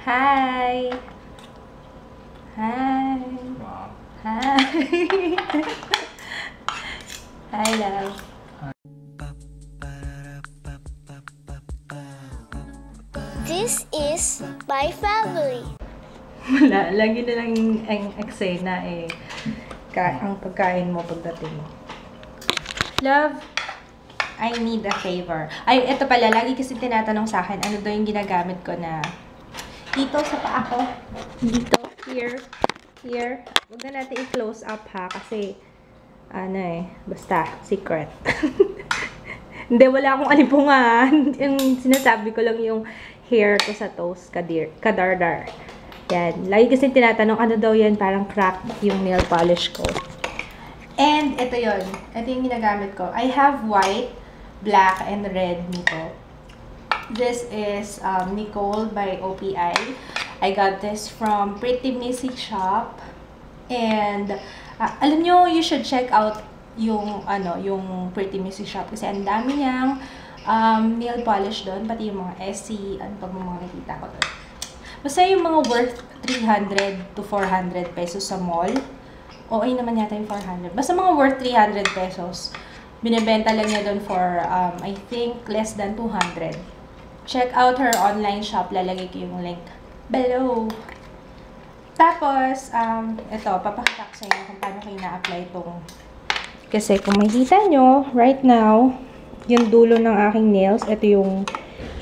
Hi! Hi! Wow. Hi! Hi, love. This is my family. Wala. Lagi na lang ang eksena eh. Ang pagkain mo pagdating mo. Love, I need a favor. Ay, eto pala. Lagi kasi tinatanong sa akin, ano daw yung ginagamit ko na dito sa paa ko. Dito. Here. Here. Huwag na natin i-close up ha. Kasi, ano eh. Basta, secret. Hindi, wala akong alipungan. Yung sinasabi ko lang yung hair ko sa toes. Kadardar. Yan. Lagi kasi tinatanong, ano daw yan? Parang crack yung nail polish ko. And, ito yon. Ito yung ginagamit ko. I have white, black, and red nito. This is Nicole by OPI. I got this from Pretty Missy Shop. And, alam nyo, you should check out yung, yung Pretty Missy Shop. Kasi ang dami niyang nail polish doon. Pati yung mga SC, ano pa mga nakita ko doon. Basta yung mga worth 300 to 400 pesos sa mall. Okay naman yata yung 400. Basta mga worth 300 pesos. Binibenta lang niya doon for, I think, less than 200. Check out her online shop. Lalagay ko yung link below. Tapos, ito, papakita ko sa inyo kung paano kayo na-apply itong. Kasi kung makikita nyo, right now, yung dulo ng aking nails, ito yung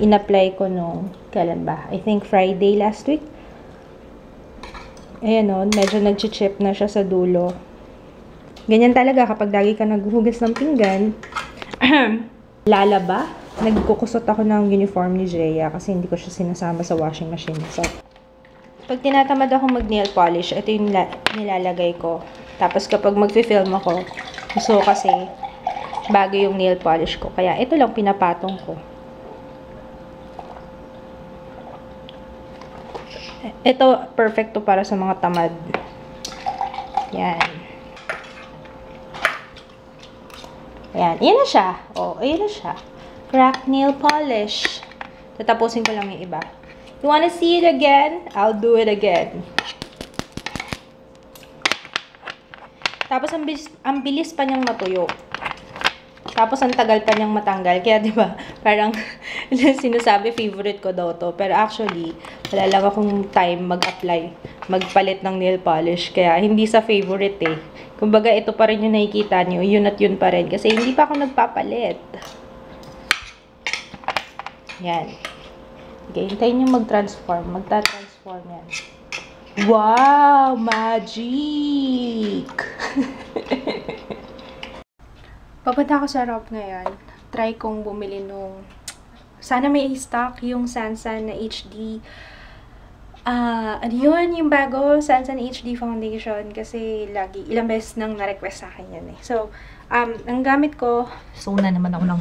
in-apply ko nung, kailan ba? I think Friday last week. Ayan o, medyo nag-chip na siya sa dulo. Ganyan talaga kapag lagi ka naghuhugas ng pinggan. Lalaba. Nagkukusot ako ng uniform ni Jeya kasi hindi ko siya sinasama sa washing machine. So, pag tinatamad ako mag-nail polish, ito yung nilalagay ko. Tapos kapag mag-film ako, gusto ko kasi bago yung nail polish ko. Kaya ito lang pinapatong ko. Ito, perfecto para sa mga tamad. Yan. Yan. Yan na siya. Oh, ayan na siya. Crack nail polish. Tatapusin ko lang yung iba. You wanna see it again? I'll do it again. Tapos, ang bilis pa niyang matuyo. Tapos, ang tagal pa niyang matanggal. Kaya, di ba, parang sinasabi, favorite ko daw to. Pero actually, wala lang akong time mag-apply, magpalit ng nail polish. Kaya, hindi sa favorite eh. Kumbaga, ito pa rin yung nakikita niyo. Yun at yun pa rin. Kasi, hindi pa ako nagpapalit. Yan. Okay, hintayin nyo mag-transform. Magta-transform yan. Wow! Magic! Papunta ako sa Rob ngayon. Try kong bumili nung... Sana may stock yung Sansan na HD. Ano yun? Yung bago Sansan HD Foundation. Kasi lagi, ilang beses nang na-request sa akin yan eh. So, ang gamit ko... So na naman ako ng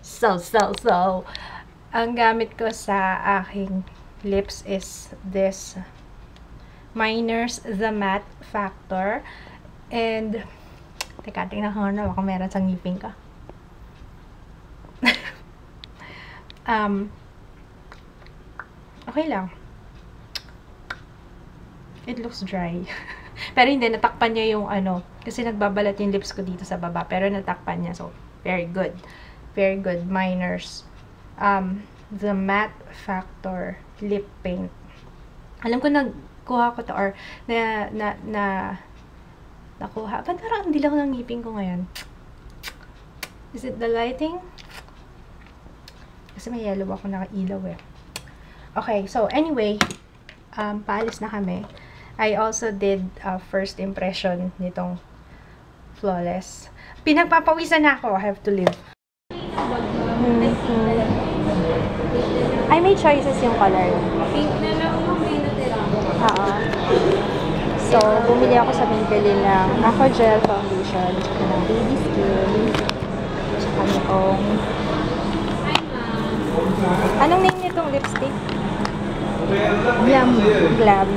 so. Ang gamit ko sa aking lips is this Miners The Matte Factor. And, teka, tingnan ko na, baka meron sa ngipin ka. Okay lang. It looks dry. Pero hindi, natakpan niya yung kasi nagbabalat yung lips ko dito sa baba. Pero natakpan niya, so, very good. Very good. Miners. The Matte Factor Lip Paint. Alam ko nagkuha ko to or nakuha. Ba't parang hindi lang ng ngipin ko ngayon? Is it the lighting? Kasi may yellow ako nakailaw eh. Okay, so anyway, paalis na kami. I also did first impression nitong Flawless. Pinagpapawisan na ako. I have to leave. I made choices yung color. Pink na lang yung pinatira. Oo. So, bumili ako sa Maybelline ng Aqua Gel Foundation, tsaka ng Baby Skin, tsaka yung... Anong name nitong lipstick? Glam.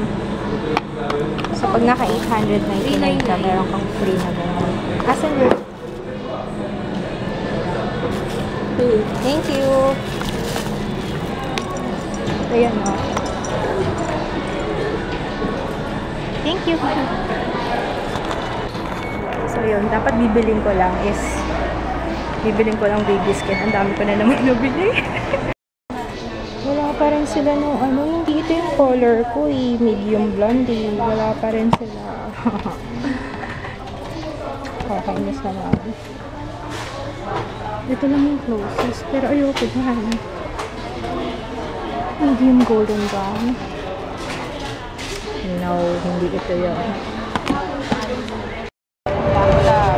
So, pag naka 899 ka, meron kang free na gano'n. Asan yun? Thank you! Ayan o. Thank you. So yun, dapat bibiling ko lang baby skin. Ang dami ko na naman nabili. Wala pa rin sila nung hindi ito yung color ko eh. Medium blondie. Wala pa rin sila. Kakainis naman. Ito lang yung closest. Pero ayoko dyan. Medium golden brown. No, hindi ito yun.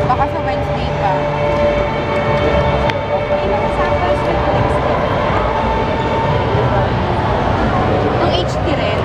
Baka sa Wednesday pa. Ang HD rin.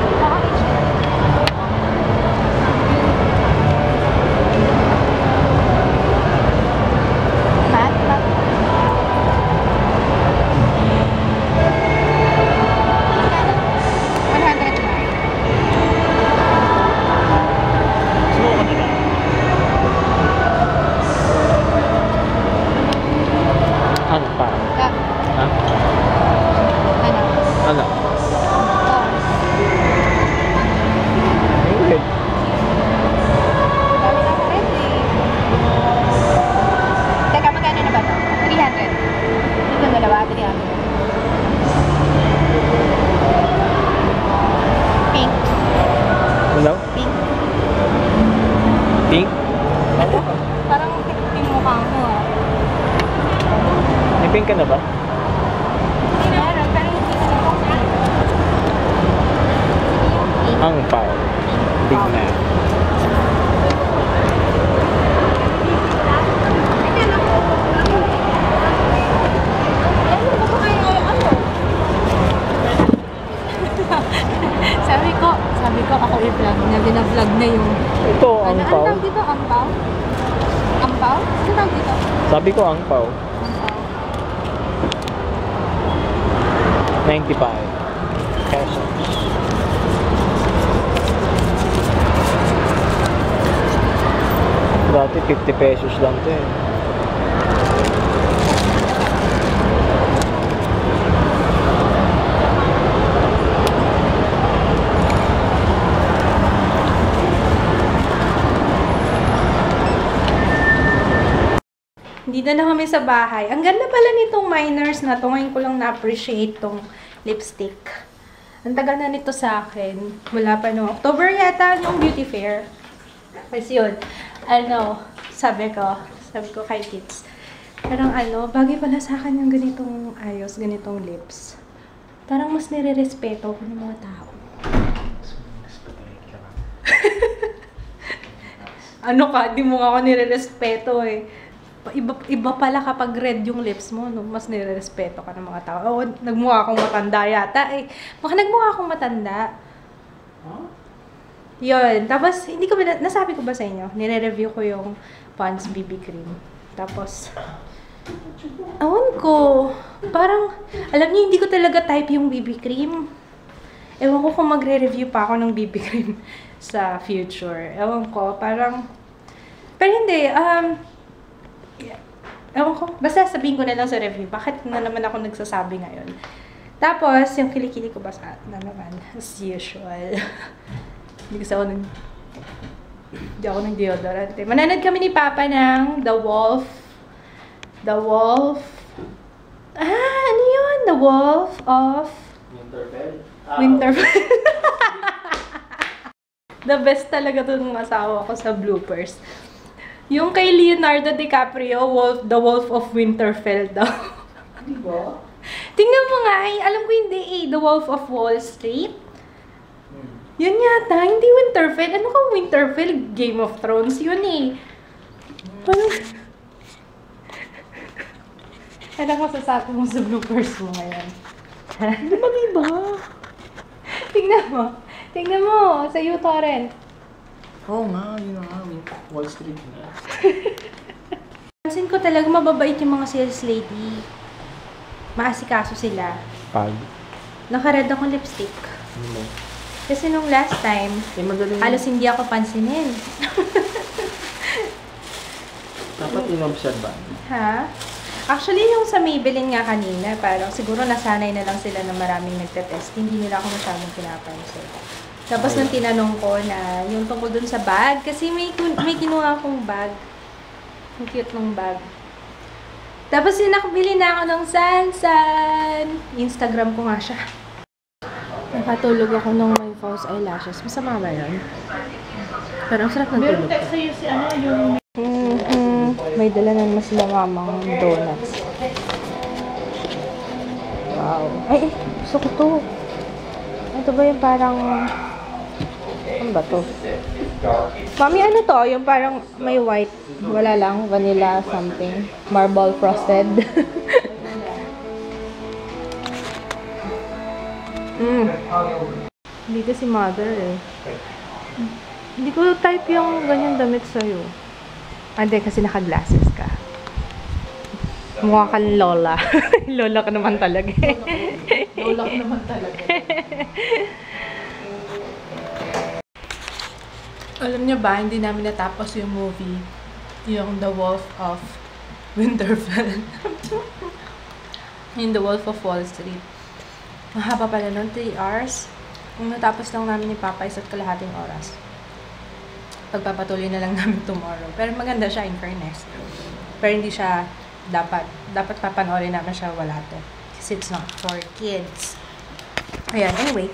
Pink? Parang pink mukha mo ah. May pink ka na ba? Meron, pero hindi ko na Ang pao. Big na. Sabi ko ako i-vlog na, bina-vlog na yung... Ito, ang pao. Ano tawag dito? Ang pao? Ang pao? Ano tawag dito? Sabi ko ang pao. Ang pao. 95 pesos. Dati 50 pesos lang to eh. Dito na kami sa bahay. Ang ganda pala nitong minors na to. Ngayon ko lang na-appreciate tong lipstick. Ang tagal na nito sa akin. Wala pa no. October yata yung beauty fair. Kasi yun. Sabi ko kay kids. Parang bagay pala sa akin yung ganitong ayos, ganitong lips. Parang mas nire-respeto ko ng mga tao. Di mo nga ako nire-respeto eh. Iba pala kapag red yung lips mo, no? Mas nire-respeto ka ng mga tao. Nagmukha akong matanda yata eh. Baka nagmukha akong matanda. Huh? Yun. Tapos, nasabi ko ba sa inyo? Nire-review ko yung Pond's BB cream. Tapos, awan ko. Parang, alam niyo, hindi ko talaga type yung BB cream. Ewan ko kung magre-review pa ako ng BB cream sa future. Ewan ko, parang, pero hindi, ewan ko, basta sabihin ko na lang sa review, bakit na naman ako nagsasabi ngayon. Tapos, yung kilikili ko basa na naman, as usual. Hindi ako nag-deodorant. Mananood kami ni Papa ng The Wolf. Ano yun? The Wolf of... Winterfell. The best talaga to ng asawa ko sa bloopers. Yung kay Leonardo DiCaprio, The Wolf of Winterfell daw. Di ba? Tingnan mo nga, alam ko hindi eh. The Wolf of Wall Street. Yun yata, hindi Winterfell. Ano ka Winterfell? Game of Thrones yun eh. Ano ko sasabi mo sa bloopers mo ngayon? Hindi ba diba? Tingnan mo, sa uTorrent. Oo nga, yun nga. Wall Street na. Pansin ko talaga mababait yung mga sales lady. Maasikaso sila. Pag? Naka-red akong lipstick. Kasi nung last time, halos hindi ako pansinin. Dapat inobserban. Ha? Actually, yung sa Maybelline nga kanina, parang siguro nasanay na lang sila na maraming nagtetest. Hindi nila ako masyadong pinapansin. Tapos nung tinanong ko na yung tungkol dun sa bag, kasi may kinuha akong bag. Ang cute ng bag. Tapos yun, nakabili na ako ng Sansan. Instagram ko nga siya. Nakatulog ako nung may false eyelashes. Masama ba yun? Pero ang sarap ng tulog ko. Si ano, yung... May dala na naman sila mamang donuts. Wow. Ay, gusto ko to. Ito ba yung parang... Ano ba to? Mami, ano to? Yung parang may white. Wala lang. Vanilla something. Marble frosted. Dito si mother eh. Hindi ko type yung ganyan damit sa'yo. Hindi, kasi naka-glasses ka. Mukha kang lola. Lola ka naman talaga eh. Lola ko naman talaga. Alam niyo ba, hindi namin natapos yung movie. Yung The Wolf of Winterfell. Yung The Wolf of Wall Street. Mahaba pala nun, 3 hours. Kung natapos lang namin ni Papa, 1.5 oras. Pagpapatuloy na lang namin tomorrow. Pero maganda siya, in fairness. Pero hindi siya dapat papanoorin namin siya wala to. Kasi it's not for kids. Ayan, anyway.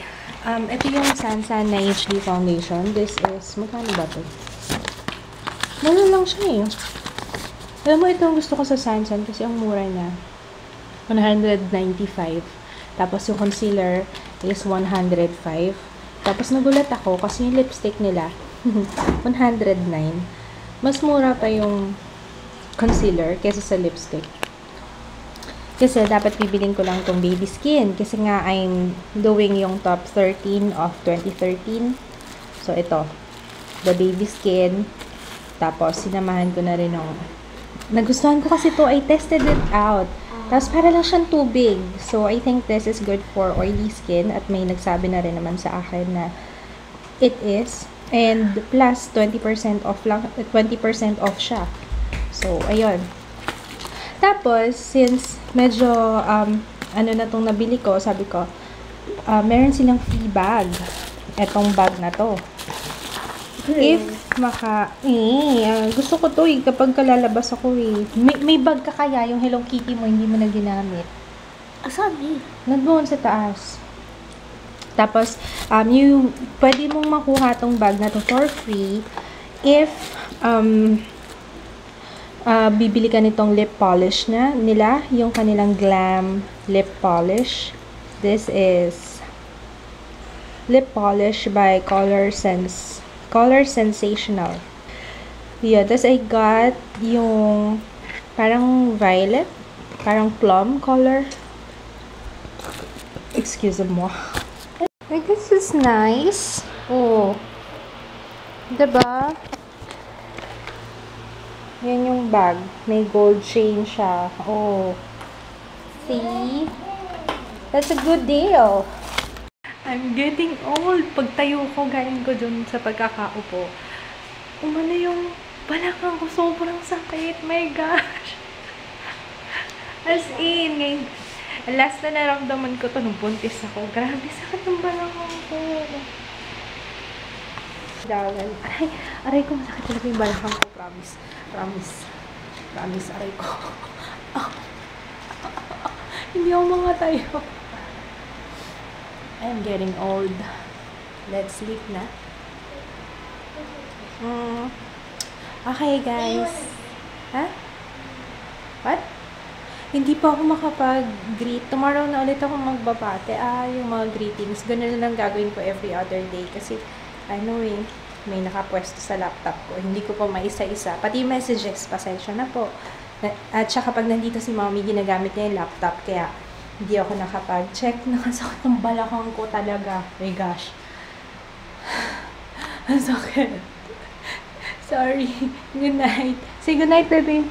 Ito yung Sansan na HD foundation. This is, magkano ba to? Mura lang siya eh. Alam mo, ito ang gusto ko sa Sansan kasi ang mura niya. 195. Tapos yung concealer is 105. Tapos nagulat ako kasi yung lipstick nila 109. Mas mura pa yung concealer kaysa sa lipstick. Kasi dapat bibilin ko lang tong Baby Skin. Kasi nga I'm doing yung top 13 of 2013. So ito, the Baby Skin. Tapos sinamahan ko na rin yung nagustuhan ko kasi to, I tested it out. Tapos para lang siyang tubig. So I think this is good for oily skin. At may nagsabi na rin naman sa akin na it is. And plus 20% off lang, 20% off siya. So ayun. Tapos, since medyo, ano na itong nabili ko, sabi ko, meron silang free bag. Etong bag na to. If gusto ko to eh, kapag kalalabas ako eh. May bag ka kaya, yung Hello Kitty mo, hindi mo na ginamit. Asabi. Nandun sa taas. Tapos, pwede mong makuha tong bag na to for free if, bibili ka nitong lip polish nila, yung kanilang Glam lip polish. This is lip polish by Color Sensational. Yeah, tapos I got yung parang violet, parang plum color. Excuse mo. I guess it's nice. Oh. Diba? Yan yung bag. May gold chain siya. Oh. See? That's a good deal. I'm getting old. Pagtayo ko, galing ko dun sa pagkakaupo. Umano yung balakang ko. Sobrang sakit. My gosh. As in, ngayon, last na naramdaman ko to nung buntis ako. Grabe, sakit ng balakang ko. Aray ko, masakit talaga yung balakang ko. Promise, aray ko. Hindi ako makatayo. I'm getting old. Let's sleep na. Okay, guys. Ha? What? Hindi pa ako makapag-greet. Tomorrow na ulit ako magbabate. Yung mga greetings. Ganun lang gagawin ko every other day. Kasi, may nakapwesto sa laptop ko. Hindi ko pa maisa-isa. Pati messages, pasensya na po. At saka pag nandito si mommy, ginagamit niya yung laptop. Kaya, hindi ako nakapag-check. Nakasakit ang balakang ko talaga. My gosh. Ang sakit. Sorry. Good night. Say good night, baby.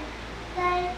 Bye.